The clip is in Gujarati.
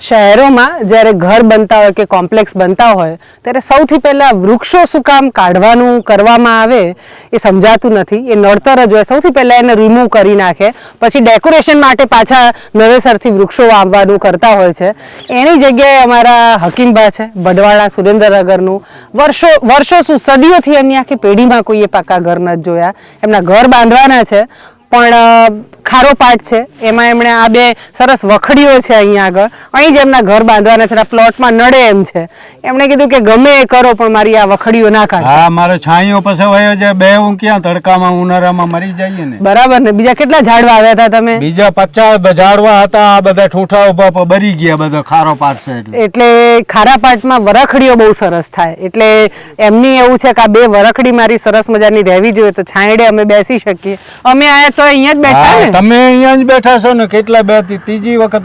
શહેરોમાં જ્યારે ઘર બનતા હોય કે કોમ્પ્લેક્સ બનતા હોય ત્યારે સૌથી પહેલા વૃક્ષો શું કામ કાઢવાનું કરવામાં આવે એ સમજાતું નથી. એ નડતર જ હોય. સૌથી પહેલા એને રિમૂવ કરી નાખે, પછી ડેકોરેશન માટે પાછા નવેસરથી વૃક્ષો વાવવાનું કરતા હોય છે. એની જગ્યાએ અમારા હકીમબા છે બઢવાળા સુરેન્દ્રનગરનું, વર્ષો શું સદીઓથી એમની આખી પેઢીમાં કોઈએ પાકા ઘર નથી જોયા. એમના ઘર બાંધવાના છે પણ ખારો પાટ છે, એમાં એમણે આ બે સરસ વખડીઓ છે અહીંયા આગળ, અહીં જ એમના ઘર બાંધવાના છે. પ્લોટમાં નડે એમ છે. એમણે કીધું કે ગમે એ કરો પણ મારી આ વખડીઓ ના કાઢો. હા, મારે છાંયો પછી વયો જાય, બે હું ક્યાં તડકામાં ઉનાળામાં મરી જઈએ ને. બરાબર ને. બીજા કેટલા ઝાડવા આવ્યા હતા તમે? બીજા 50 ઝાડવા હતા, આ બધા ઠૂઠા ઉભા બરી ગયા, બધા ખારો પાટ છે એટલે ખારા પાટમાં વરખડીઓ બહુ સરસ થાય. એટલે એમની એવું છે કે આ બે વરખડી મારી સરસ મજાની રહેવી જોઈએ તો છાંયડે અમે બેસી શકીએ. અમે આયા તો અહીંયા જ બેઠા ને. તમે અહીંયા જ બેઠા છો ને, કેટલા બે ત્રીજી વખત